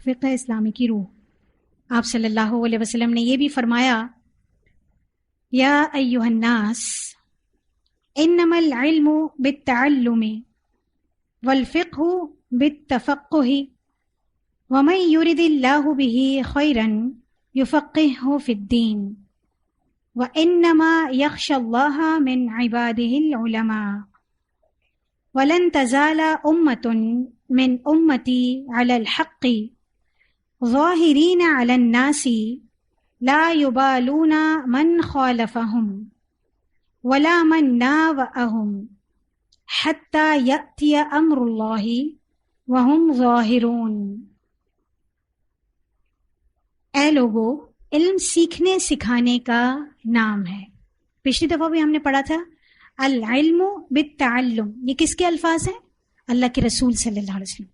فقہ اسلامی کی روح. آپ صلی اللہ علیہ وسلم نے یہ بھی فرمایا، یا ایھا الناس انما العلم بالتعلم والفقہ بالتفقہ ومن یرد اللہ بہ خیرا یفقہہ فی الدین وانما یخشی اللہ من عبادہ العلماء ولن تزال امۃ من امتی علی الحق ظاہرین علی الناس لا یبالون من خالفهم ولا من ناوأهم حتی یأتی امر اللہ وہم ظاہرون. اے لوگو، علم سیکھنے سکھانے کا نام ہے. پچھلی دفعہ بھی ہم نے پڑھا تھا العلم بالتعلم. یہ کس کے الفاظ ہیں؟ اللہ کے رسول صلی اللہ علیہ وسلم.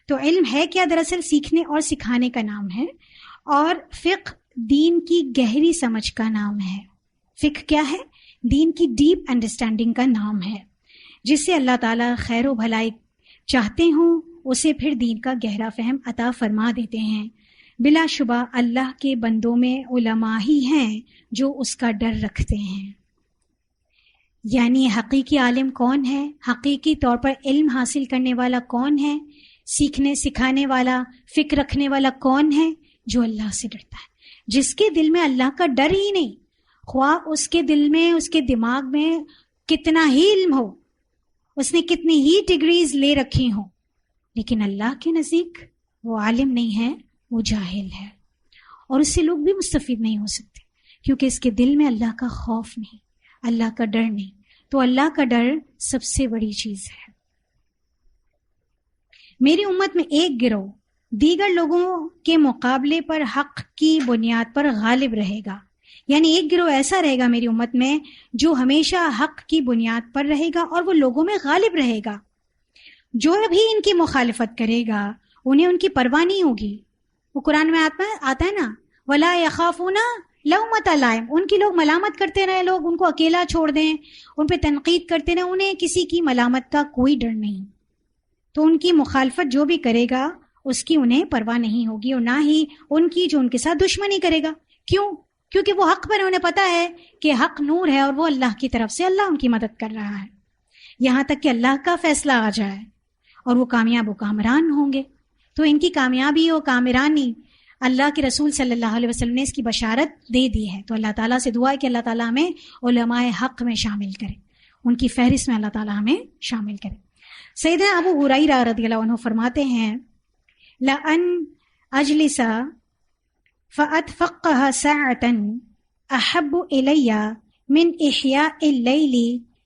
تو علم ہے کیا؟ دراصل سیکھنے اور سکھانے کا نام ہے. اور فقہ دین کی گہری سمجھ کا نام ہے. فقہ کیا ہے؟ دین کی ڈیپ انڈرسٹینڈنگ کا نام ہے. جس سے اللہ تعالیٰ خیر و بھلائی چاہتے ہوں اسے پھر دین کا گہرا فہم عطا فرما دیتے ہیں. بلا شبہ اللہ کے بندوں میں علماء ہی ہیں جو اس کا ڈر رکھتے ہیں. یعنی حقیقی عالم کون ہے؟ حقیقی طور پر علم حاصل کرنے والا کون ہے؟ سیکھنے سکھانے والا، فکر رکھنے والا کون ہے؟ جو اللہ سے ڈرتا ہے، جس کے دل میں اللہ کا ڈر ہی نہیں، خواہ اس کے دل میں، اس کے دماغ میں کتنا ہی علم ہو، اس نے کتنی ہی ڈگریز لے رکھی ہوں، لیکن اللہ کے نزدیک وہ عالم نہیں ہے، وہ جاہل ہے. اور اس سے لوگ بھی مستفید نہیں ہو سکتے، کیونکہ اس کے دل میں اللہ کا خوف نہیں، اللہ کا ڈر نہیں. تو اللہ کا ڈر سب سے بڑی چیز ہے. میری امت میں ایک گروہ دیگر لوگوں کے مقابلے پر حق کی بنیاد پر غالب رہے گا. یعنی ایک گروہ ایسا رہے گا میری امت میں جو ہمیشہ حق کی بنیاد پر رہے گا اور وہ لوگوں میں غالب رہے گا. جو بھی ان کی مخالفت کرے گا انہیں ان کی پرواہ نہیں ہوگی. وہ قرآن میں آتا ہے نا، وَلَا يَخَافُونَ لَوْمَةَ لَائِمٍ. ان کی لوگ ملامت کرتے رہے، لوگ ان کو اکیلا چھوڑ دیں، ان پہ تنقید کرتے رہے، انہیں کسی کی ملامت کا کوئی ڈر نہیں. تو ان کی مخالفت جو بھی کرے گا اس کی انہیں پرواہ نہیں ہوگی، اور نہ ہی ان کی جو ان کے ساتھ دشمنی کرے گا. کیوں؟ کیونکہ وہ حق پر انہیں پتہ ہے کہ حق نور ہے اور وہ اللہ کی طرف سے اللہ ان کی مدد کر رہا ہے، یہاں تک کہ اللہ کا فیصلہ آ جائے اور وہ کامیاب و کامران ہوں گے. تو ان کی کامیابی و کامرانی اللہ کے رسول صلی اللہ علیہ وسلم نے اس کی بشارت دے دی ہے. تو اللہ تعالیٰ سے دعا ہے کہ اللہ تعالیٰ ہمیں علماء حق میں شامل کرے، ان کی فہرست میں اللہ تعالیٰ ہمیں شامل کرے. سیدنا ابو ہریرہ رضی اللہ عنہ فرماتے ہیں، لَأَنْ أَجْلِسَ فَأَتْفَقَّهَ سَاعَةً أَحَبُّ إِلَيَّ مِنْ إِحْيَاءِ اللَّيْلِ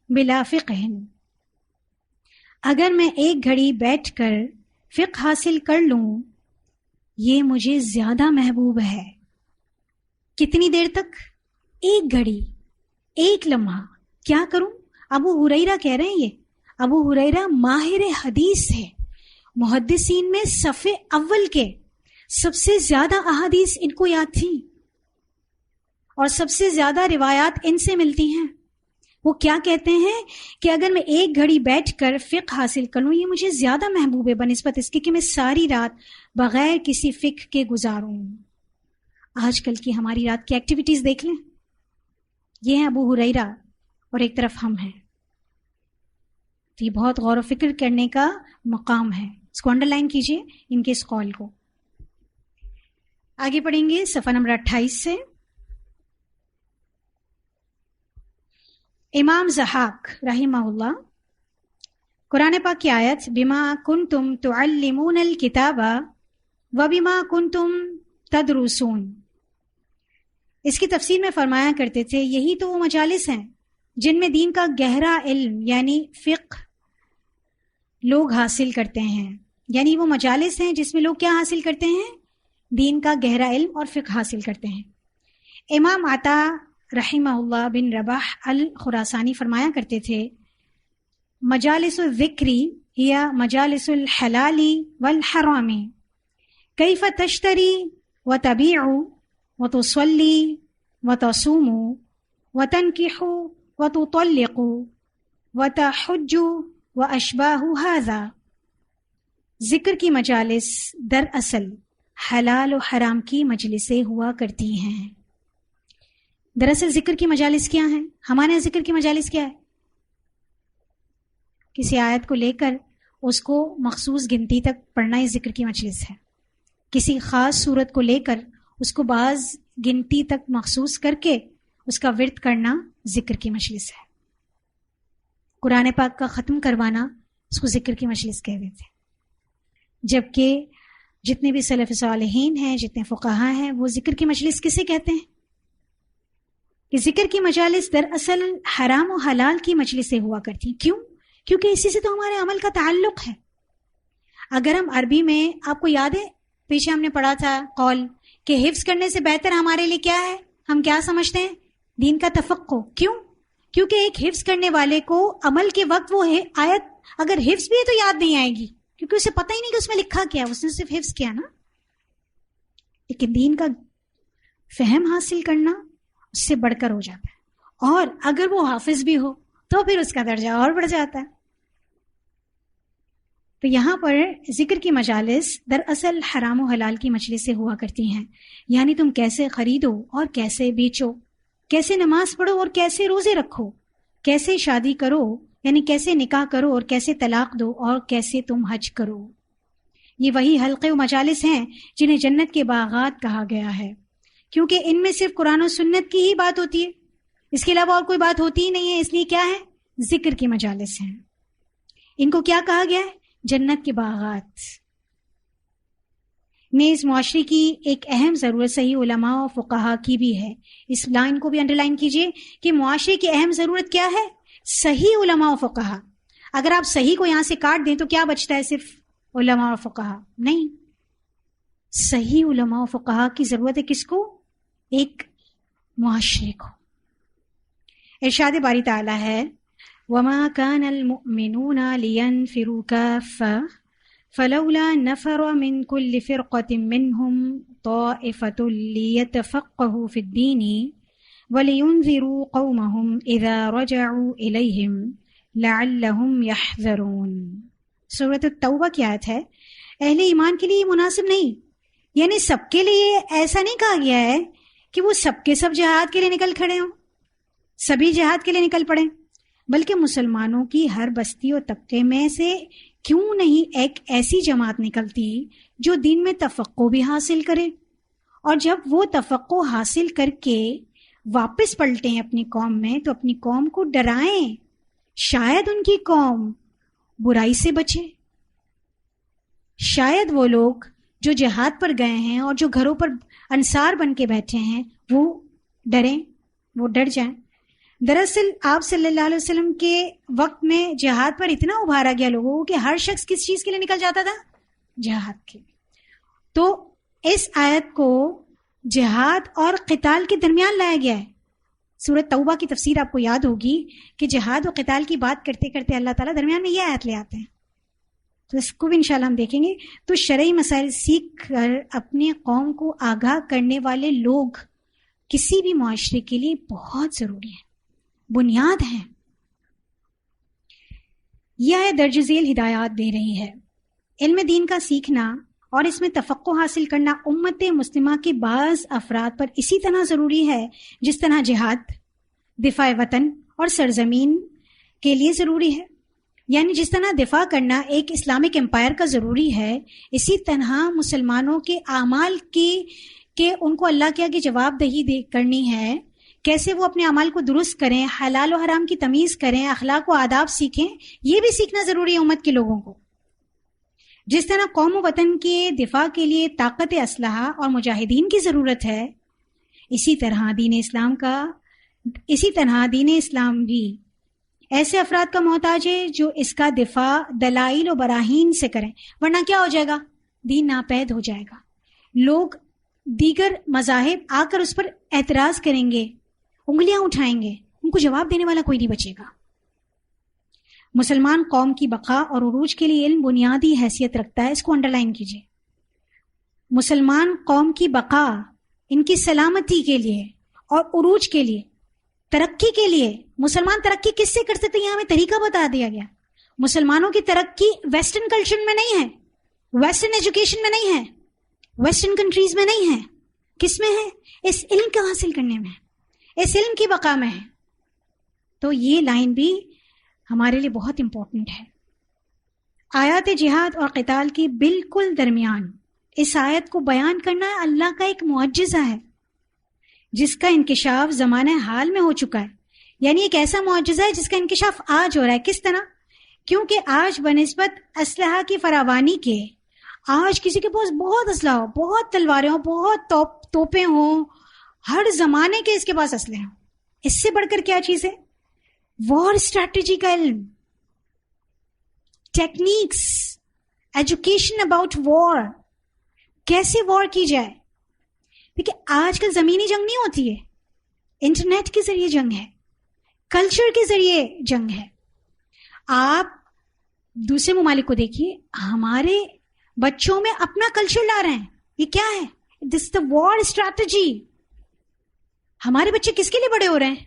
بِلَا فِقْهٍ. اگر میں ایک گھڑی بیٹھ کر فقہ حاصل کر لوں یہ مجھے زیادہ محبوب ہے. کتنی دیر تک؟ ایک گھڑی، ایک لمحہ. کیا کروں؟ ابو ہریرہ کہہ رہے ہیں. یہ ابو ہریرہ ماہر حدیث ہے، محدثین میں صف اول کے. سب سے زیادہ احادیث ان کو یاد تھیں اور سب سے زیادہ روایات ان سے ملتی ہیں. وہ کیا کہتے ہیں کہ اگر میں ایک گھڑی بیٹھ کر فقہ حاصل کروں یہ مجھے زیادہ محبوب ہے بنسبت اس کے کہ میں ساری رات بغیر کسی فقہ کے گزاروں. آج کل کی ہماری رات کی ایکٹیویٹیز دیکھ لیں. یہ ہیں ابو ہریرہ اور ایک طرف ہم ہیں. تو یہ بہت غور و فکر کرنے کا مقام ہے. اس کو انڈر لائن کیجئے ان کے اس قول کو. آگے پڑھیں گے صفحہ نمبر 28 سے. امام ضحاک رحمہ اللہ قرآن پاک کی آیت بما کنتم تعلمون الکتاب وبما کنتم تدرسون، اس کی تفسیر میں فرمایا کرتے تھے یہی تو وہ مجالس ہیں جن میں دین کا گہرا علم یعنی فقہ لوگ حاصل کرتے ہیں. یعنی وہ مجالس ہیں جس میں لوگ کیا حاصل کرتے ہیں؟ دین کا گہرا علم اور فقہ حاصل کرتے ہیں. امام عطا رحمہ اللہ بن رباح الخراسانی فرمایا کرتے تھے مجالس الذکری ہی مجالس الحلال والحرام کیف تشتری وتبیع وتصلی وتصوم وتنکح وتطلق وتحج واشباہ ھذا. ذکر کی مجالس دراصل حلال و حرام کی مجلسیں ہوا کرتی ہیں. دراصل ذکر کی مجالس کیا ہیں؟ ہمارے ذکر کی مجالس کیا ہے؟ کسی آیت کو لے کر اس کو مخصوص گنتی تک پڑھنا یہ ذکر کی مجلس ہے. کسی خاص صورت کو لے کر اس کو بعض گنتی تک مخصوص کر کے اس کا ورد کرنا ذکر کی مجلس ہے. قرآن پاک کا ختم کروانا اس کو ذکر کی مجلس کہہ دیتے ہیں. جبکہ جتنے بھی سلف صالحین ہیں، جتنے فقہا ہیں، وہ ذکر کی مجلس کسے کہتے ہیں؟ کہ ذکر کی مجالس دراصل حرام و حلال کی مجلسیں ہوا کرتی. کیوں؟ کیونکہ اسی سے تو ہمارے عمل کا تعلق ہے. اگر ہم عربی میں، آپ کو یاد ہے پیچھے ہم نے پڑھا تھا قول کہ حفظ کرنے سے بہتر ہمارے لیے کیا ہے؟ ہم کیا سمجھتے ہیں؟ دین کا تفقہ. کیوں؟ کیونکہ ایک حفظ کرنے والے کو عمل کے وقت وہ آیت اگر حفظ بھی ہے تو یاد نہیں آئے گی، کیونکہ اسے پتہ ہی نہیں کہ اس میں لکھا کیا، اس نے صرف حفظ کیا نا. لیکن دین کا فہم حاصل کرنا اس سے بڑھ کر ہو جاتا ہے، اور اگر وہ حافظ بھی ہو تو پھر اس کا درجہ اور بڑھ جاتا ہے. تو یہاں پر ذکر کی مجالس دراصل حرام و حلال کی مجلسیں ہوا کرتی ہیں. یعنی تم کیسے خریدو اور کیسے بیچو، کیسے نماز پڑھو اور کیسے روزے رکھو، کیسے شادی کرو یعنی کیسے نکاح کرو اور کیسے طلاق دو، اور کیسے تم حج کرو. یہ وہی حلقے و مجالس ہیں جنہیں جنت کے باغات کہا گیا ہے، کیونکہ ان میں صرف قرآن و سنت کی ہی بات ہوتی ہے، اس کے علاوہ اور کوئی بات ہوتی ہی نہیں ہے. اس لیے کیا ہے؟ ذکر کی مجالس ہیں. ان کو کیا کہا گیا ہے؟ جنت کے باغات. نیز معاشرے کی ایک اہم ضرورت صحیح علماء و فقہا کی بھی ہے. اس لائن کو بھی انڈر لائن کیجئے کہ معاشرے کی اہم ضرورت کیا ہے؟ صحیح علماء و فقہا. اگر آپ صحیح کو یہاں سے کاٹ دیں تو کیا بچتا ہے؟ صرف علماء و فقہا نہیں. صحیح علماء و فقہا کی ضرورت ہے کس کو؟ ایک معاشرے کو. ارشاد باری تعالیٰ ہے وَمَا كَانَ الْمُؤْمِنُونَ لِيَنْفِرُوا كَافَّةً فَلَوْلَا نَفَرَ مِنْ كُلِّ فِرْقَةٍ مِّنْهُمْ طَائِفَةٌ لِيَتَفَقَّهُوا فِي الدِّينِ وَلِيُنْذِرُوا قَوْمَهُمْ إِذَا رَجَعُوا إِلَيْهِمْ لَعَلَّهُمْ يَحْذَرُونَ. سورۃ التوبہ کی آیت ہے. اہل ایمان کے لیے یہ مناسب نہیں، یعنی سب کے لیے ایسا نہیں کہا گیا ہے کہ وہ سب کے سب جہاد کے لیے نکل کھڑے ہوں، سبھی جہاد کے لیے نکل پڑیں، بلکہ مسلمانوں کی ہر بستی و طبقے میں سے کیوں نہیں ایک ایسی جماعت نکلتی جو دین میں تفقہ بھی حاصل کرے، اور جب وہ تفقہ حاصل کر کے واپس پلٹیں اپنی قوم میں تو اپنی قوم کو ڈرائیں، شاید ان کی قوم برائی سے بچے. شاید وہ لوگ جو جہاد پر گئے ہیں اور جو گھروں پر انصار بن کے بیٹھے ہیں وہ ڈریں، وہ ڈر جائیں. دراصل آپ صلی اللہ علیہ وسلم کے وقت میں جہاد پر اتنا ابھارا گیا لوگوں کو کہ ہر شخص کس چیز کے لیے نکل جاتا تھا؟ جہاد کے. تو اس آیت کو جہاد اور قتال کے درمیان لایا گیا ہے. سورۃ توبہ کی تفسیر آپ کو یاد ہوگی کہ جہاد و قتال کی بات کرتے کرتے اللہ تعالیٰ درمیان میں یہ آیت لے آتے ہیں. تو اس کو بھی انشاءاللہ ہم دیکھیں گے. تو شرعی مسائل سیکھ کر اپنے قوم کو آگاہ کرنے والے لوگ کسی بھی معاشرے کے لیے بہت ضروری ہیں، بنیاد ہیں. یہ درج ذیل ہدایات دے رہی ہے. علم دین کا سیکھنا اور اس میں تفقہ حاصل کرنا امت مسلمہ کے بعض افراد پر اسی طرح ضروری ہے جس طرح جہاد، دفاع وطن اور سرزمین کے لیے ضروری ہے. یعنی جس طرح دفاع کرنا ایک اسلامک امپائر کا ضروری ہے، اسی طرح مسلمانوں کے اعمال کہ ان کو اللہ کے آگے جواب دہی کرنی ہے، کیسے وہ اپنے اعمال کو درست کریں، حلال و حرام کی تمیز کریں، اخلاق و آداب سیکھیں، یہ بھی سیکھنا ضروری ہے امت کے لوگوں کو. جس طرح قوم و وطن کے دفاع کے لیے طاقت اسلحہ اور مجاہدین کی ضرورت ہے، اسی طرح دین اسلام بھی ایسے افراد کا محتاج ہے جو اس کا دفاع دلائل و براہین سے کریں، ورنہ کیا ہو جائے گا؟ دین ناپید ہو جائے گا. لوگ دیگر مذاہب آ کر اس پر اعتراض کریں گے، انگلیاں اٹھائیں گے، ان کو جواب دینے والا کوئی نہیں بچے گا. مسلمان قوم کی بقا اور عروج کے لیے علم بنیادی حیثیت رکھتا ہے. اس کو انڈر لائن کیجیے. مسلمان قوم کی بقا، ان کی سلامتی کے لیے اور عروج کے لیے، ترقی کے لیے. مسلمان ترقی کس سے کر سکتے ہیں؟ ہمیں طریقہ بتا دیا گیا. مسلمانوں کی ترقی ویسٹرن کلچر میں نہیں ہے، ویسٹرن ایجوکیشن میں نہیں ہے، ویسٹرن کنٹریز میں نہیں ہے. کس میں ہے؟ اس علم کا حاصل کرنے میں، اس علم کی بقا میں ہے. تو یہ لائن بھی ہمارے لیے بہت امپورٹنٹ ہے. آیات جہاد اور قتال کی بالکل درمیان اس آیت کو بیان کرنا اللہ کا ایک معجزہ ہے جس کا انکشاف زمانہ حال میں ہو چکا ہے. یعنی ایک ایسا معجزہ ہے جس کا انکشاف آج ہو رہا ہے. کس طرح؟ کیونکہ آج بنسبت اسلحہ کی فراوانی کے، آج کسی کے پاس بہت اسلحہ ہو، بہت تلواریں ہوں، بہت توپیں ہوں، ہر زمانے کے اس کے پاس اسلحے ہوں. اس سے بڑھ کر کیا چیز ہے؟ وار اسٹریٹجی کا علم، ٹیکنیکس، ایجوکیشن اباؤٹ وار، کیسے وار کی جائے. دیکھیں آج کل زمینی جنگ نہیں ہوتی ہے، انٹرنیٹ کے ذریعے جنگ ہے، کلچر کے ذریعے جنگ ہے. آپ دوسرے ممالک کو دیکھیے، ہمارے بچوں میں اپنا کلچر لا رہے ہیں. یہ کیا ہے؟ دس دا وار اسٹریٹجی. ہمارے بچے کس کے لیے بڑے ہو رہے ہیں؟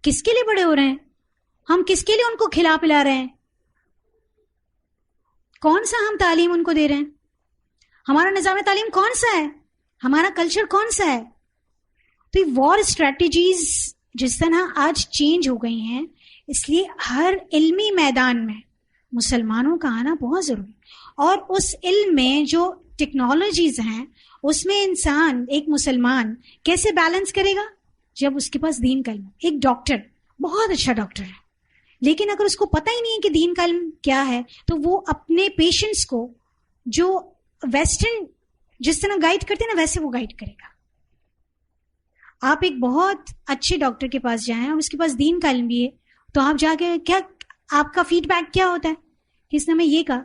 کس کے لیے بڑے ہو رہے ہیں؟ ہم کس کے لیے ان کو کھلا پلا رہے ہیں؟ کون سا ہم تعلیم ان کو دے رہے ہیں؟ ہمارا نظام تعلیم کون سا ہے؟ ہمارا کلچر کون سا ہے؟ تو یہ وار اسٹریٹجیز جس طرح آج چینج ہو گئی ہیں، اس لیے ہر علمی میدان میں مسلمانوں کا آنا بہت ضروری. اور اس علم میں جو ٹیکنالوجیز ہیں اس میں انسان، ایک مسلمان کیسے بیلنس کرے گا؟ جب اس کے پاس دین کا علم. ایک ڈاکٹر بہت اچھا ڈاکٹر ہے، لیکن اگر اس کو پتہ ہی نہیں ہے کہ دین کا علم کیا ہے تو وہ اپنے پیشنٹس کو جو ویسٹرن جس طرح گائیڈ کرتے ہیں نا ویسے وہ گائیڈ کرے گا. آپ ایک بہت اچھے ڈاکٹر کے پاس جائیں اور اس کے پاس دین کا علم بھی ہے تو آپ جا کے کیا آپ کا فیڈ بیک کیا ہوتا ہے؟ کس نے ہمیں یہ کہا،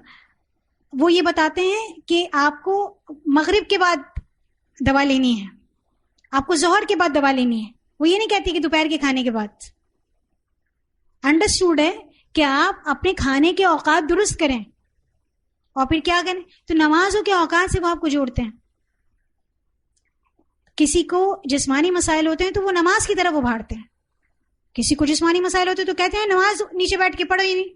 وہ یہ بتاتے ہیں کہ آپ کو مغرب کے بعد دوا لینی ہے، آپ کو ظہر کے بعد دوا لینی ہے. وہ یہ نہیں کہتی کہ دوپہر کے کھانے کے بعد. انڈرسٹوڈ ہے کہ آپ اپنے کھانے کے اوقات درست کریں اور پھر کیا کریں. تو نمازوں کے اوقات سے وہ آپ کو جوڑتے ہیں. کسی کو جسمانی مسائل ہوتے ہیں تو وہ نماز کی طرف ابھارتے ہیں، کسی کو جسمانی مسائل ہوتے ہیں تو کہتے ہیں نماز نیچے بیٹھ کے پڑھو ہی نہیں،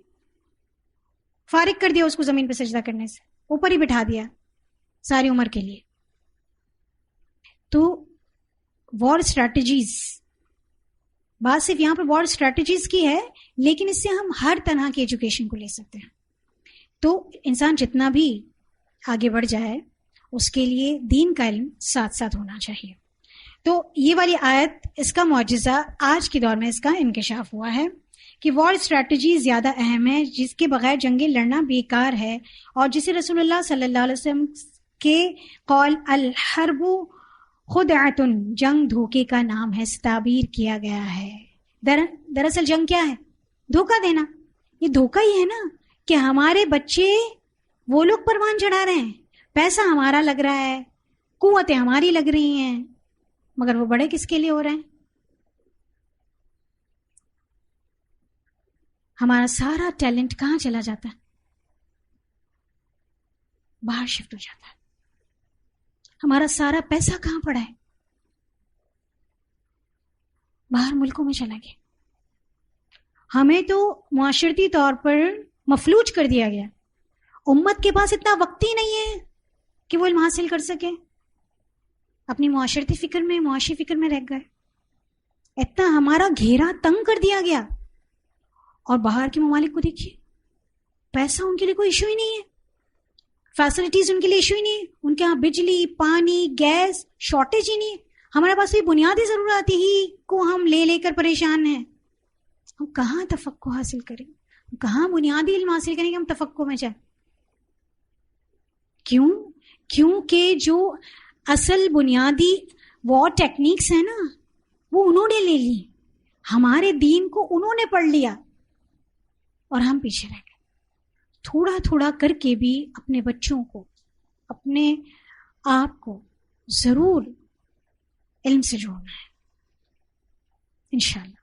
فارغ کر دیا اس کو زمین پہ سجدہ کرنے سے، اوپر ہی بٹھا دیا ساری عمر کے لیے. تو وار اسٹریٹجیز، بات صرف یہاں پر وار اسٹریٹجیز کی ہے، لیکن اس سے ہم ہر طرح کی ایجوکیشن کو لے سکتے ہیں. تو انسان جتنا بھی آگے بڑھ جائے اس کے لیے دین کا علم ساتھ ساتھ ہونا چاہیے. تو یہ والی آیت، اس کا معجزہ آج کے دور میں اس کا انکشاف ہوا ہے کہ وار اسٹریٹجی زیادہ اہم ہے، جس کے بغیر جنگیں لڑنا بیکار ہے، اور جسے رسول اللہ صلی اللہ علیہ وسلم کے قول الحرب خدعۃ، جنگ دھوکے کا نام ہے، تعبیر کیا گیا ہے. دراصل جنگ کیا ہے؟ دھوکہ دینا. یہ دھوکہ ہی ہے نا کہ ہمارے بچے وہ لوگ پروان چڑھا رہے ہیں، پیسہ ہمارا لگ رہا ہے، قوتیں ہماری لگ رہی ہیں، مگر وہ بڑے کس کے لیے ہو رہے ہیں؟ ہمارا سارا ٹیلنٹ کہاں چلا جاتا ہے؟ باہر شفٹ ہو جاتا ہے. ہمارا سارا پیسہ کہاں پڑا ہے؟ باہر ملکوں میں چلا گیا. ہمیں تو معاشرتی طور پر مفلوج کر دیا گیا. امت کے پاس اتنا وقت ہی نہیں ہے کہ وہ علم حاصل کر سکے. اپنی معاشرتی فکر میں، معاشی فکر میں رہ گئے. اتنا ہمارا گھیرا تنگ کر دیا گیا. اور باہر کے ممالک کو دیکھیے، پیسہ ان کے لیے کوئی ایشو ہی نہیں ہے، فیسلٹیز ان کے لیے ایشو ہی نہیں ہے. ان کے ہاں بجلی، پانی، گیس شارٹیج ہی نہیں ہے. ہمارے پاس بھی بنیادی ضروریات ہی کو ہم لے لے کر پریشان ہیں. ہم کہاں تفقہ حاصل کریں، کہاں بنیادی علم حاصل کریں کہ ہم تفقہ میں جائیں؟ کیونکہ جو اصل بنیادی وار ٹیکنیکس ہیں نا وہ انہوں نے لے لی، ہمارے دین کو انہوں نے پڑھ لیا اور ہم پیچھے رہ گئے. تھوڑا تھوڑا کر کے بھی اپنے بچوں کو، اپنے آپ کو ضرور علم سے جوڑنا ہے انشاءاللہ.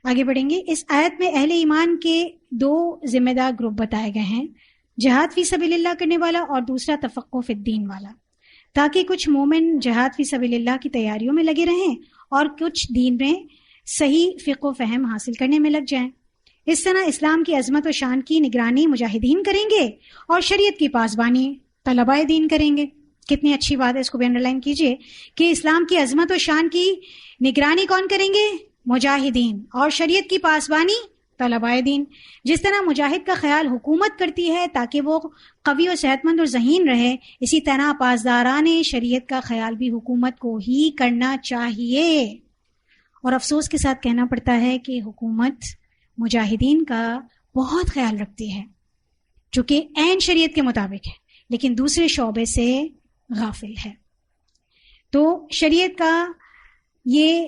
آگے بڑھیں گے. اس آیت میں اہل ایمان کے دو ذمہ دار گروپ بتائے گئے ہیں، جہاد فی سبیل اللہ کرنے والا اور دوسرا تفقہ فی الدین والا، تاکہ کچھ مومن جہاد فی سبیل اللہ کی تیاریوں میں لگے رہیں اور کچھ دین میں صحیح فقہ و فہم حاصل کرنے میں لگ جائیں. اس طرح اسلام کی عظمت و شان کی نگرانی مجاہدین کریں گے اور شریعت کی پاسبانی طلباء دین کریں گے. کتنی اچھی بات ہے, اس کو بھی انڈر لائن کیجئے کہ اسلام کی عظمت و شان کی نگرانی کون کریں گے؟ مجاہدین. اور شریعت کی پاسبانی طلباء دین. جس طرح مجاہد کا خیال حکومت کرتی ہے تاکہ وہ قوی و صحت مند اور ذہین رہے، اسی طرح پاسداران شریعت کا خیال بھی حکومت کو ہی کرنا چاہیے. اور افسوس کے ساتھ کہنا پڑتا ہے کہ حکومت مجاہدین کا بہت خیال رکھتی ہے جو کہ عین شریعت کے مطابق ہے، لیکن دوسرے شعبے سے غافل ہے. تو شریعت کا یہ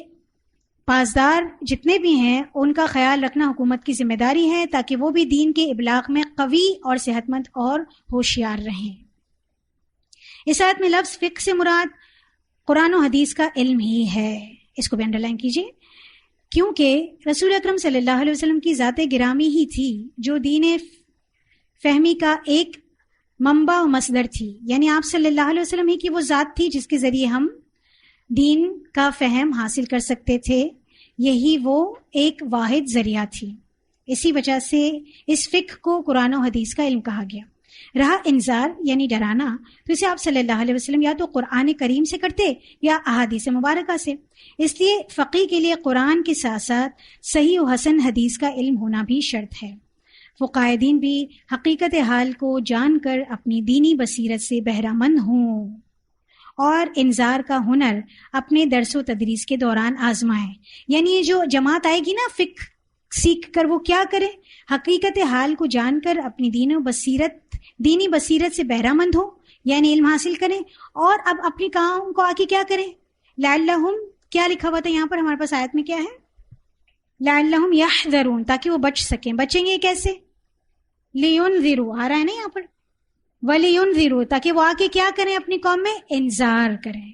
پاسدار جتنے بھی ہیں ان کا خیال رکھنا حکومت کی ذمہ داری ہے تاکہ وہ بھی دین کے ابلاغ میں قوی اور صحت مند اور ہوشیار رہیں. اس آیت میں لفظ فقہ سے مراد قرآن و حدیث کا علم ہی ہے. اس کو بھی انڈر لائن کیجیے، کیونکہ رسول اکرم صلی اللہ علیہ وسلم کی ذات گرامی ہی تھی جو دین فہمی کا ایک منبع و مصدر تھی. یعنی آپ صلی اللہ علیہ وسلم ہی کی وہ ذات تھی جس کے ذریعے ہم دین کا فہم حاصل کر سکتے تھے. یہی وہ ایک واحد ذریعہ تھی. اسی وجہ سے اس فقہ کو قرآن و حدیث کا علم کہا گیا. رہا انذار یعنی ڈرانا، تو اسے آپ صلی اللہ علیہ وسلم یا تو قرآن کریم سے کرتے یا احادیث مبارکہ سے. اس لیے فقیہ کے لیے قرآن کے ساتھ ساتھ صحیح و حسن حدیث کا علم ہونا بھی شرط ہے. فقہائے دین بھی حقیقت حال کو جان کر اپنی دینی بصیرت سے بہرہ مند ہوں اور انذار کا ہنر اپنے درس و تدریس کے دوران آزمائیں. یعنی یہ جو جماعت آئے گی نا فقہ سیکھ کر، وہ کیا کرے؟ حقیقت حال کو جان کر اپنی دینی بصیرت سے بہرہ مند ہو، یعنی علم حاصل کریں، اور اب اپنی کام کو آگے کیا کریں؟ لعلہم، کیا لکھا ہوا تھا یہاں پر ہمارے پاس آیت میں؟ کیا ہے؟ لعلہم یحذرون، تاکہ وہ بچ سکیں. بچیں گے کیسے؟ لینذروا آ رہا ہے نا یہاں پر، ولینذروا، تاکہ وہ آگے کیا کریں؟ اپنی قوم میں انذار کریں.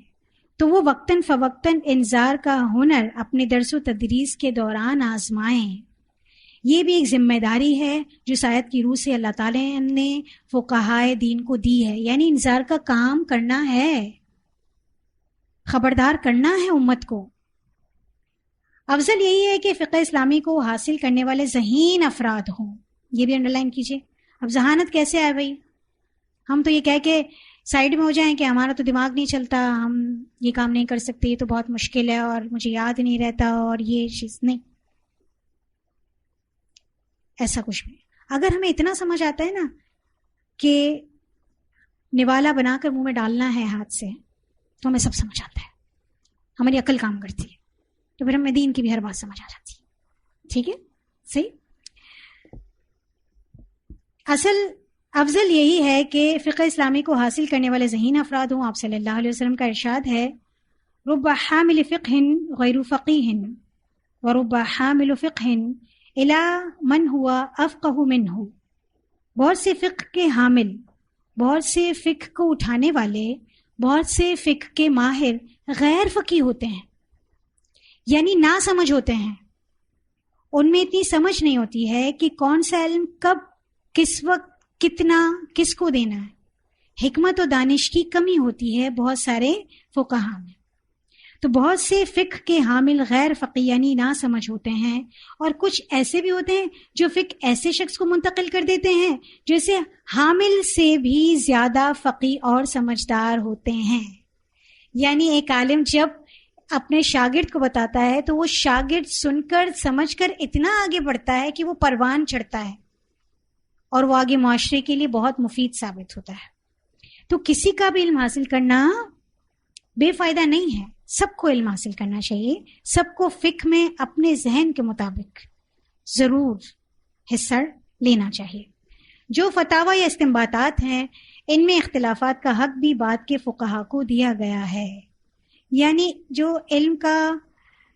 تو وہ وقتاً فوقتاً انذار کا ہنر اپنے درس و تدریس کے دوران آزمائیں. یہ بھی ایک ذمہ داری ہے جو آیت کی روح سے اللہ تعالیٰ نے فقہائے دین کو دی ہے. یعنی انذار کا کام کرنا ہے، خبردار کرنا ہے امت کو. افضل یہی ہے کہ فقہ اسلامی کو حاصل کرنے والے ذہین افراد ہوں. یہ بھی انڈر لائن کیجیے. اب ذہانت کیسے آئے بھائی؟ ہم تو یہ کہہ کے سائیڈ میں ہو جائیں کہ ہمارا تو دماغ نہیں چلتا، ہم یہ کام نہیں کر سکتے، یہ تو بہت مشکل ہے اور مجھے یاد نہیں رہتا اور یہ چیز نہیں. ایسا کچھ بھی. اگر ہمیں اتنا سمجھ آتا ہے نا کہ نوالا بنا کر منہ میں ڈالنا ہے ہاتھ سے، تو ہمیں سب سمجھ آتا ہے، ہماری عقل کام کرتی ہے، تو پھر ہمیں دین کی بھی ہر بات سمجھ آ جاتی ہے. ٹھیک ہے، صحیح. افضل یہی ہے کہ فقہ اسلامی کو حاصل کرنے والے ذہین افراد ہوں. آپ صلی اللہ علیہ وسلم کا ارشاد ہے، رب حامل فقہ غیر فقیہ ورب حامل فقہ الی من ہوا افقہ منہ. بہت سے فقہ کے حامل، بہت سے فقہ کو اٹھانے والے، بہت سے فقہ کے ماہر غیر فقیہ ہوتے ہیں، یعنی نا سمجھ ہوتے ہیں. ان میں اتنی سمجھ نہیں ہوتی ہے کہ کون سا علم کب، کس وقت، کتنا، کس کو دینا ہے. حکمت و دانش کی کمی ہوتی ہے بہت سارے فقہاء میں. تو بہت سے فقہ کے حامل غیر فقیہ یعنی نہ سمجھ ہوتے ہیں، اور کچھ ایسے بھی ہوتے ہیں جو فقہ ایسے شخص کو منتقل کر دیتے ہیں جیسے حامل سے بھی زیادہ فقیہ اور سمجھدار ہوتے ہیں. یعنی ایک عالم جب اپنے شاگرد کو بتاتا ہے تو وہ شاگرد سن کر سمجھ کر اتنا آگے بڑھتا ہے کہ وہ پروان چڑھتا ہے اور وہ آگے معاشرے کے لیے بہت مفید ثابت ہوتا ہے. تو کسی کا بھی علم حاصل کرنا بے فائدہ نہیں ہے، سب کو علم حاصل کرنا چاہیے. سب کو فقہ میں اپنے ذہن کے مطابق ضرور حصہ لینا چاہیے. جو فتاوی یا استنباطات ہیں ان میں اختلافات کا حق بھی بعد کے فقہاء کو دیا گیا ہے. یعنی جو علم کا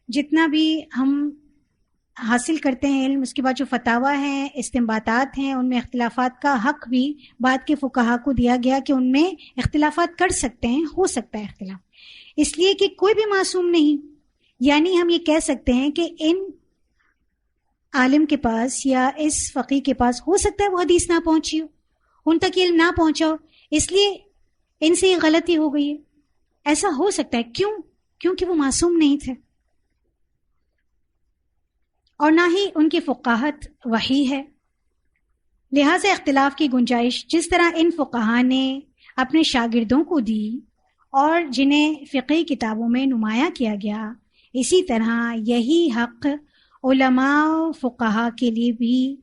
جتنا بھی ہم حاصل کرتے ہیں علم، اس کے بعد جو فتاوی ہیں، استنباطات ہیں، ان میں اختلافات کا حق بھی بعد کے فقہاء کو دیا گیا کہ ان میں اختلافات کر سکتے ہیں، ہو سکتا ہے اختلاف، اس لیے کہ کوئی بھی معصوم نہیں. یعنی ہم یہ کہہ سکتے ہیں کہ ان عالم کے پاس یا اس فقیہ کے پاس ہو سکتا ہے وہ حدیث نہ پہنچی ہو، ان تک علم نہ پہنچا ہو، اس لیے ان سے یہ غلطی ہو گئی ہے. ایسا ہو سکتا ہے. کیوں؟ کیونکہ وہ معصوم نہیں تھے اور نہ ہی ان کی فقاہت وحی ہے. لہٰذا اختلاف کی گنجائش جس طرح ان فقہاء نے اپنے شاگردوں کو دی اور جنہیں فقہی کتابوں میں نمایاں کیا گیا، اسی طرح یہی حق علماء و فقہا کے لیے بھی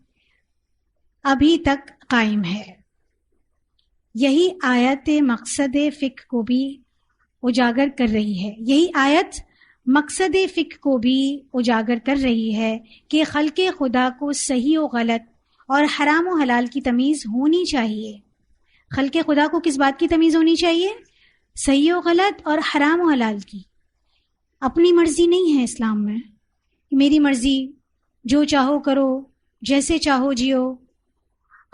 ابھی تک قائم ہے۔ یہی آیت مقصد فقہ کو بھی اجاگر کر رہی ہے، یہی آیت مقصد فقہ کو بھی اجاگر کر رہی ہے کہ خلق خدا کو صحیح و غلط اور حرام و حلال کی تمیز ہونی چاہیے۔ خلق خدا کو کس بات کی تمیز ہونی چاہیے؟ صحیح و غلط اور حرام و حلال کی۔ اپنی مرضی نہیں ہے اسلام میں، میری مرضی، جو چاہو کرو، جیسے چاہو جیو،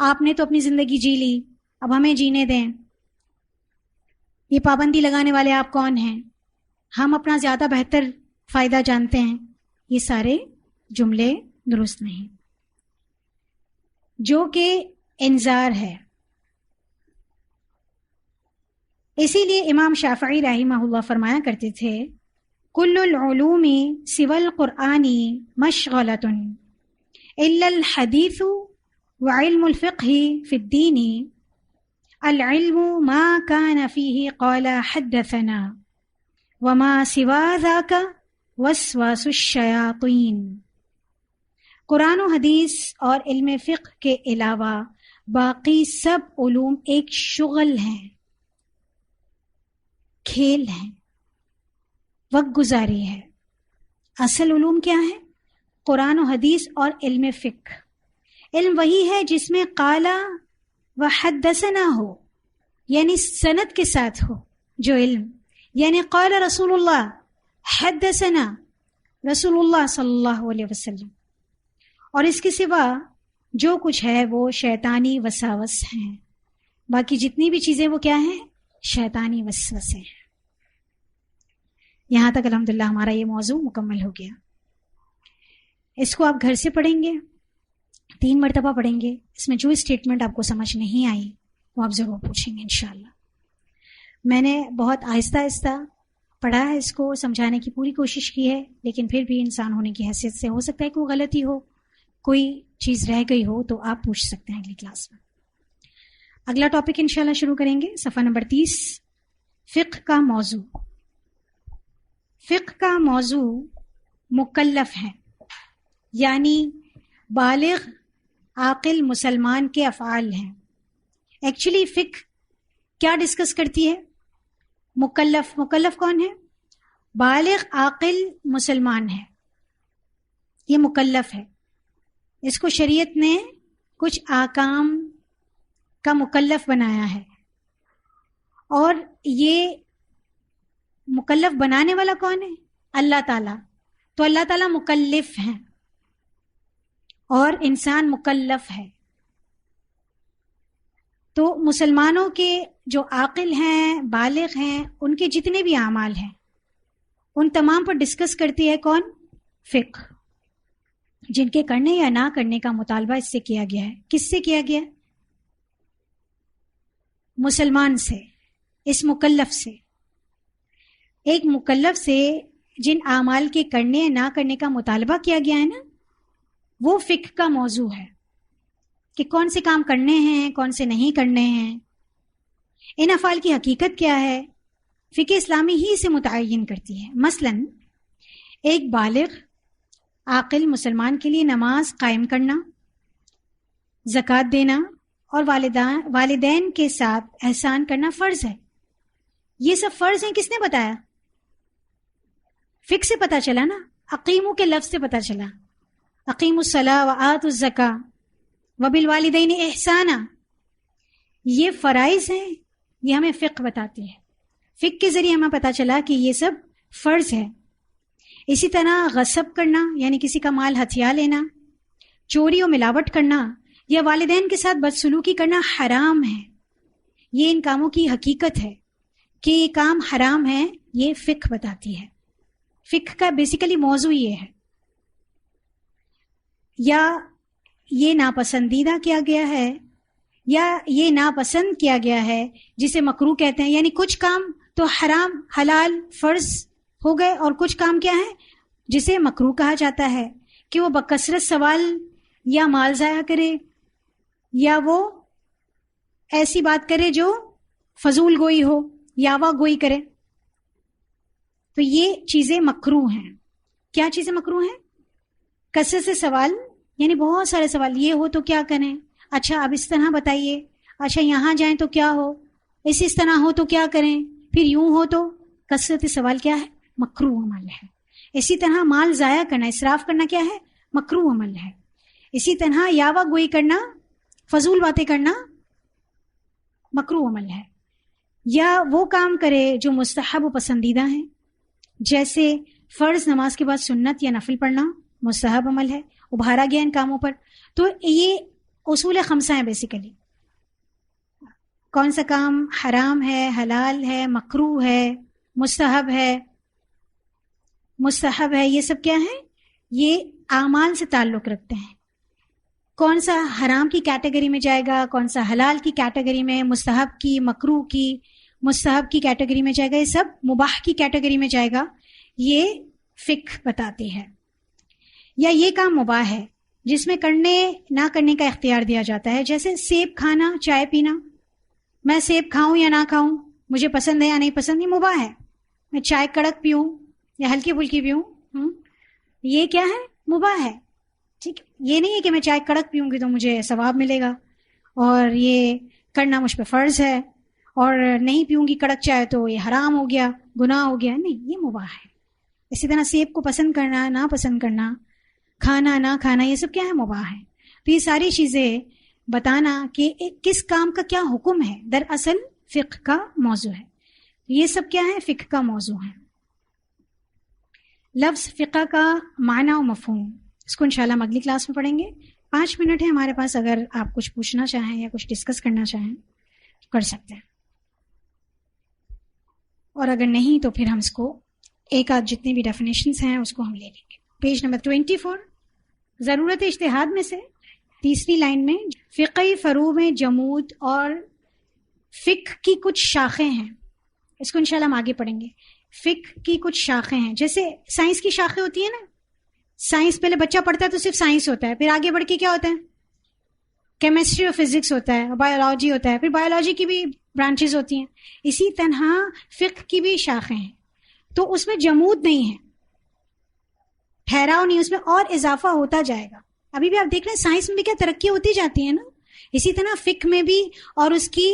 آپ نے تو اپنی زندگی جی لی، اب ہمیں جینے دیں، یہ پابندی لگانے والے آپ کون ہیں، ہم اپنا زیادہ بہتر فائدہ جانتے ہیں۔ یہ سارے جملے درست نہیں، جو کہ انذار ہے۔ اسی لیے امام شافعی رحمہ اللہ فرمایا کرتے تھے، کل العلوم سوى القرآن مشغلۃ الا الحدیث وعلم الفقہ فی الدین، العلم ما كان فيه قال حدثنا وما سوى ذاك وسواس الشیاطین۔ قرآن و حدیث اور علم فقہ کے علاوہ باقی سب علوم ایک شغل ہیں، کھیل ہیں، وقت گزاری ہے۔ اصل علوم کیا ہے؟ قرآن و حدیث اور علم فقہ۔ علم وہی ہے جس میں قال و حدثنا ہو، یعنی سند کے ساتھ ہو جو علم، یعنی قال رسول اللہ، حدثنا رسول اللہ صلی اللہ علیہ وسلم، اور اس کے سوا جو کچھ ہے وہ شیطانی وساوس ہیں۔ باقی جتنی بھی چیزیں وہ کیا ہیں؟ شیطانی وسوسے ہیں۔ یہاں تک الحمدللہ ہمارا یہ موضوع مکمل ہو گیا۔ اس کو آپ گھر سے پڑھیں گے، 3 مرتبہ پڑھیں گے، اس میں جو اسٹیٹمنٹ آپ کو سمجھ نہیں آئی وہ آپ ضرور پوچھیں گے انشاءاللہ۔ میں نے بہت آہستہ آہستہ پڑھا ہے، اس کو سمجھانے کی پوری کوشش کی ہے، لیکن پھر بھی انسان ہونے کی حیثیت سے ہو سکتا ہے کوئی غلطی ہو، کوئی چیز رہ گئی ہو تو آپ پوچھ سکتے ہیں اگلی کلاس میں۔ اگلا ٹاپک انشاءاللہ شروع کریں گے، صفحہ نمبر 30، فقہ کا موضوع۔ فقہ کا موضوع مکلف ہے، یعنی بالغ عاقل مسلمان کے افعال ہیں۔ ایکچولی فقہ کیا ڈسکس کرتی ہے؟ مکلف۔ مکلف کون ہے؟ بالغ عاقل مسلمان ہے، یہ مکلف ہے۔ اس کو شریعت نے کچھ احکام کا مکلف بنایا ہے، اور یہ مکلف بنانے والا کون ہے؟ اللہ تعالیٰ۔ تو اللہ تعالیٰ مکلف ہیں اور انسان مکلف ہے۔ تو مسلمانوں کے جو عاقل ہیں، بالغ ہیں، ان کے جتنے بھی اعمال ہیں ان تمام پر ڈسکس کرتی ہے کون؟ فقہ، جن کے کرنے یا نہ کرنے کا مطالبہ اس سے کیا گیا ہے۔ کس سے کیا گیا؟ مسلمان سے، اس مکلف سے۔ ایک مکلف سے جن اعمال کے کرنے یا نہ کرنے کا مطالبہ کیا گیا ہے نا، وہ فقہ کا موضوع ہے کہ کون سے کام کرنے ہیں، کون سے نہیں کرنے ہیں، ان افعال کی حقیقت کیا ہے، فقہ اسلامی ہی اسے متعین کرتی ہے۔ مثلا ایک بالغ عاقل مسلمان کے لیے نماز قائم کرنا، زکوٰۃ دینا اور والدین کے ساتھ احسان کرنا فرض ہے۔ یہ سب فرض ہیں، کس نے بتایا؟ فقہ سے پتہ چلا نا، اقیموا کے لفظ سے پتہ چلا، اقیموا الصلاۃ وآتوا الزکاۃ وبالوالدین احسانا، یہ فرائض ہیں، یہ ہمیں فقہ بتاتی ہے۔ فقہ کے ذریعے ہمیں پتہ چلا کہ یہ سب فرض ہے۔ اسی طرح غصب کرنا یعنی کسی کا مال ہتھیا لینا، چوری و ملاوٹ کرنا یا والدین کے ساتھ بدسلوکی کرنا حرام ہے۔ یہ ان کاموں کی حقیقت ہے کہ یہ کام حرام ہے، یہ فقہ بتاتی ہے۔ فقہ کا بیسیکلی موضوع یہ ہے۔ یا یہ ناپسندیدہ کیا گیا ہے یا یہ ناپسند کیا گیا ہے جسے مکروہ کہتے ہیں، یعنی کچھ کام تو حرام حلال فرض ہو گئے اور کچھ کام کیا ہے جسے مکروہ کہا جاتا ہے، کہ وہ بکثرت سوال یا مال ضائع کرے یا وہ ایسی بات کرے جو فضول گوئی ہو، یاوا گوئی کرے، تو یہ چیزیں مکروہ ہیں. کیا چیزیں مکروہ ہیں؟ کثرت سے سوال، یعنی بہت سارے سوال، یہ ہو تو کیا کریں، اچھا اب اس طرح بتائیے، اچھا یہاں جائیں تو کیا ہو، اس طرح ہو تو کیا کریں، پھر یوں ہو تو. کثرت سوال کیا ہے؟ مکروہ عمل ہے. اسی طرح مال ضائع کرنا، اسراف کرنا کیا ہے؟ مکروہ عمل ہے. اسی طرح یاوا گوئی کرنا، فضول باتیں کرنا مکروہ عمل ہے. یا وہ کام کرے جو مستحب و پسندیدہ ہیں، جیسے فرض نماز کے بعد سنت یا نفل پڑھنا مستحب عمل ہے، ابھارا گیا ان کاموں پر. تو یہ اصول خمسہ ہیں بیسیکلی. کون سا کام حرام ہے، حلال ہے، مکروہ ہے، مستحب ہے، یہ سب کیا ہے؟ یہ اعمال سے تعلق رکھتے ہیں. کون سا حرام کی کیٹیگری میں جائے گا، کون سا حلال کی کیٹیگری میں، مستحب کی، مکروہ کی، مستحب کی کیٹیگری میں جائے گا، یہ سب مباح کی کیٹیگری میں جائے گا، یہ فقہ بتاتی ہے. یا یہ کام مباح ہے جس میں کرنے نہ کرنے کا اختیار دیا جاتا ہے، جیسے سیب کھانا، چائے پینا. میں سیب کھاؤں یا نہ کھاؤں، مجھے پسند ہے یا نہیں پسند، یہ مباح ہے. میں چائے کڑک پیوں یا ہلکی پھلکی پیوں، یہ کیا ہے؟ مباح ہے. ٹھیک، یہ نہیں ہے کہ میں چائے کڑک پیوں گی تو مجھے ثواب ملے گا اور یہ کرنا مجھ پہ فرض ہے، اور نہیں پیوں گی کڑک چائے تو یہ حرام ہو گیا، گناہ ہو گیا. نہیں، یہ مباح ہے. اسی طرح سیب کو پسند کرنا، نہ پسند کرنا، کھانا نہ کھانا، یہ سب کیا ہے؟ مباح ہے. تو یہ ساری چیزیں بتانا کہ کس کام کا کیا حکم ہے، دراصل فقہ کا موضوع ہے. یہ سب کیا ہے؟ فقہ کا موضوع ہے. لفظ فقہ کا معنی و مفہوم، اس کو انشاءاللہ ہم اگلی کلاس میں پڑھیں گے. 5 منٹ ہے ہمارے پاس، اگر آپ کچھ پوچھنا چاہیں یا کچھ ڈسکس کرنا چاہیں تو کر سکتے ہیں، اور اگر نہیں تو پھر ہم اس کو ایک آدھ جتنے بھی ڈیفینیشنز ہیں اس کو ہم لے لیں گے. پیج نمبر 24، ضرورت اجتہاد میں سے تیسری لائن میں فقہی فروع میں جمود اور فقہ کی کچھ شاخیں ہیں. اس کو انشاءاللہ ہم آگے پڑھیں گے. فقہ کی کچھ شاخیں ہیں، جیسے سائنس کی شاخیں ہوتی ہیں نا. سائنس پہلے بچہ پڑھتا ہے تو صرف سائنس ہوتا ہے، پھر آگے بڑھ کے کیا ہوتا ہے؟ کیمسٹری اور فزکس ہوتا ہے، بایولوجی ہوتا ہے، پھر بایولوجی کی بھی برانچز ہوتی ہیں. اسی طرح فقہ کی بھی شاخیں ہیں. تو اس میں جمود نہیں ہے، ٹھہراؤ نہیں، اس میں اور اضافہ ہوتا جائے گا. ابھی بھی آپ دیکھ رہے ہیں سائنس میں بھی کیا ترقی ہوتی جاتی ہے نا، اسی طرح فقہ میں بھی اور اس کی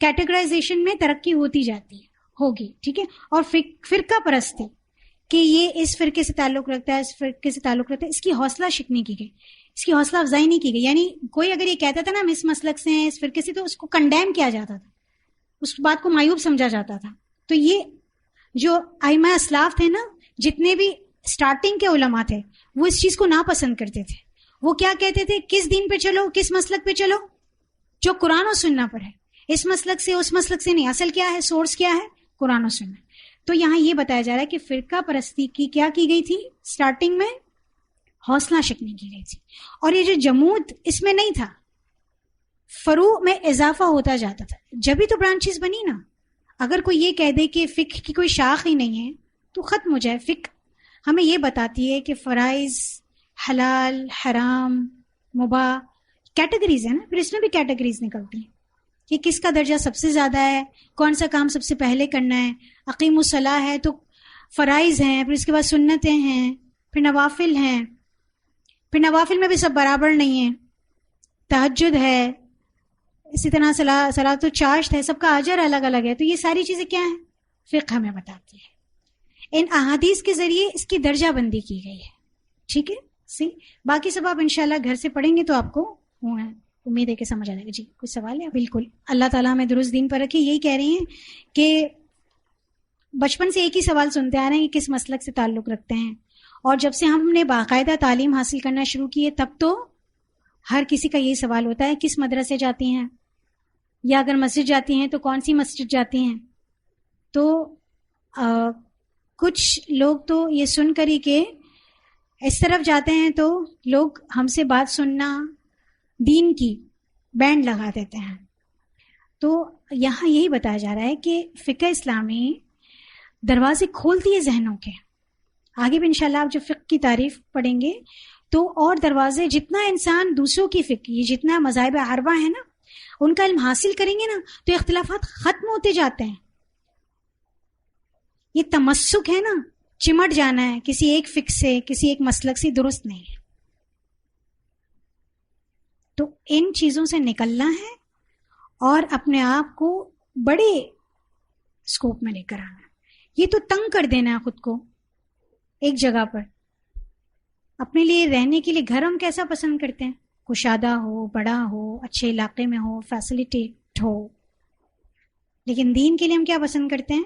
کیٹیگرائزیشن میں ترقی ہوتی جاتی ہے، ہوگی. ٹھیک ہے. اور فرقہ پرستی کہ یہ اس فرقے سے تعلق رکھتا ہے، اس فرقے سے تعلق رکھتا ہے، اس کی حوصلہ شکنی کی گئی، اس کی حوصلہ افزائی نہیں کی گئی. یعنی کوئی اگر یہ کہتا تھا نا ہم اس مسلک سے ہیں، اس فرقے سے، تو اس کو کنڈیم کیا جاتا تھا، اس بات کو معیوب سمجھا جاتا تھا. تو یہ جو ائمہ اسلاف تھے نا، جتنے بھی سٹارٹنگ کے علماء تھے، وہ اس چیز کو ناپسند کرتے تھے. وہ کیا کہتے تھے؟ کس دین پہ چلو، کس مسلک پہ چلو جو قرآن و سنہ پر ہے، اس مسلک سے اس مسلک سے نہیں. اصل کیا ہے؟ سورس کیا ہے؟ قرآن و سنہ. تو یہاں یہ بتایا جا رہا ہے کہ فرقہ پرستی کی کیا کی گئی تھی؟ سٹارٹنگ میں حوصلہ شکنی کی گئی تھی. اور یہ جو جمود اس میں نہیں تھا، فروع میں اضافہ ہوتا جاتا تھا. جبھی تو برانچز بنی نا. اگر کوئی یہ کہہ دے کہ فقہ کی کوئی شاخ ہی نہیں ہے تو ختم ہو جائے. فقہ ہمیں یہ بتاتی ہے کہ فرائض، حلال، حرام، مباح، کیٹیگریز ہیں نا، پھر اس میں بھی کیٹیگریز نکلتی ہیں کہ کس کا درجہ سب سے زیادہ ہے، کون سا کام سب سے پہلے کرنا ہے. اقیم الصلاح ہے تو فرائض ہیں، پھر اس کے بعد سنتیں ہیں، پھر نوافل ہیں، پھر نوافل میں بھی سب برابر نہیں ہیں. تہجد ہے، اسی طرح صلاۃ الچاشت ہے، سب کا اجر الگ الگ ہے. تو یہ ساری چیزیں کیا ہیں؟ فقہ ہمیں بتاتی ہے. ان احادیث کے ذریعے اس کی درجہ بندی کی گئی ہے. ٹھیک ہے. باقی سب آپ انشاءاللہ گھر سے پڑھیں گے تو آپ کو امید ہے کہ سمجھ آ جائے گا. جی کوئی سوال ہے؟ بالکل. اللہ تعالیٰ ہمیں درست دین پر رکھے. یہی کہہ رہی ہیں کہ بچپن سے ایک ہی سوال سنتے آ رہے ہیں کہ کس مسلک سے تعلق رکھتے ہیں، اور جب سے ہم نے باقاعدہ تعلیم حاصل کرنا شروع کی ہے تب تو ہر کسی کا یہی سوال ہوتا ہے کس مدرسے جاتی ہیں، یا اگر مسجد جاتی ہیں تو کون سی مسجد جاتی ہیں. تو کچھ لوگ تو یہ سن کر ہی کہ اس طرف جاتے ہیں تو لوگ ہم سے بات سننا، دین کی بینڈ لگا دیتے ہیں. تو یہاں یہی بتایا جا رہا ہے کہ فقہ اسلامی دروازے کھولتی ہے ذہنوں کے. آگے بھی انشاءاللہ آپ جب فقہ کی تعریف پڑھیں گے تو اور دروازے، جتنا انسان دوسروں کی فقہ، یہ جتنا مذاہب اربعہ ہے نا، ان کا علم حاصل کریں گے نا تو اختلافات ختم ہوتے جاتے ہیں. یہ تمسک ہے نا، چمٹ جانا ہے کسی ایک فکر سے، کسی ایک مسلک سے، درست نہیں ہے. تو ان چیزوں سے نکلنا ہے اور اپنے آپ کو بڑے اسکوپ میں لے کر آنا ہے. یہ تو تنگ کر دینا ہے خود کو ایک جگہ پر. اپنے لیے رہنے کے لیے گھر ہم کیسا پسند کرتے ہیں؟ کشادہ ہو، بڑا ہو، اچھے علاقے میں ہو، فیسلٹیٹ ہو. لیکن دین کے لیے ہم کیا پسند کرتے ہیں؟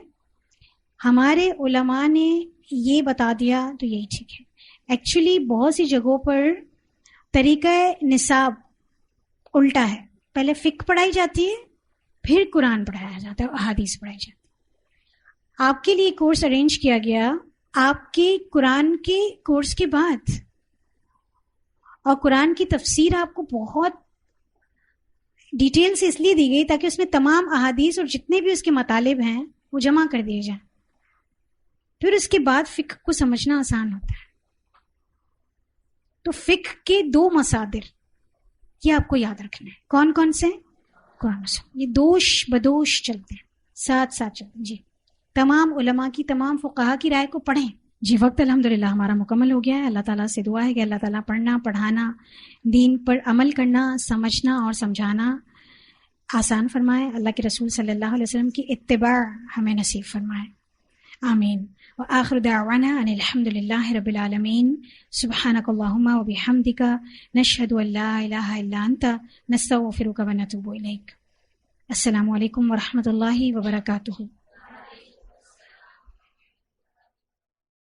ہمارے علماء نے یہ بتا دیا تو یہی ٹھیک ہے. ایکچولی بہت سی جگہوں پر طریقہ نصاب الٹا ہے. پہلے فقہ پڑھائی جاتی ہے، پھر قرآن پڑھایا جاتا ہے، احادیث پڑھائی جاتی ہے. آپ کے لیے کورس ارینج کیا گیا آپ کے قرآن کے کورس کے بعد، اور قرآن کی تفسیر آپ کو بہت ڈیٹیل سے اس لیے دی گئی تاکہ اس میں تمام احادیث اور جتنے بھی اس کے مطالب ہیں وہ جمع کر دیے جائیں. پھر اس کے بعد فقہ کو سمجھنا آسان ہوتا ہے. تو فقہ کے 2 مصادر یہ آپ کو یاد رکھنا ہے. کون کون سے؟ قرآن و سنت. یہ دوش بدوش چلتے ہیں، ساتھ ساتھ چلتے ہیں. جی، تمام علماء کی، تمام فقہا کی رائے کو پڑھیں. جی، وقت الحمدللہ ہمارا مکمل ہو گیا ہے. اللہ تعالیٰ سے دعا ہے کہ اللہ تعالیٰ پڑھنا، پڑھانا، دین پر عمل کرنا، سمجھنا اور سمجھانا آسان فرمائے. اللہ کے رسول صلی اللہ علیہ وسلم کی اتباع ہمیں نصیب فرمائے. آمین. وآخر دعوانا ان الحمد للہ رب العالمین. سبحانک اللہم وبحمدک، نشہد ان لا الہ الا انت، نستغفرک ونتوب الیک. السلام علیکم ورحمۃ اللہ وبرکاتہ.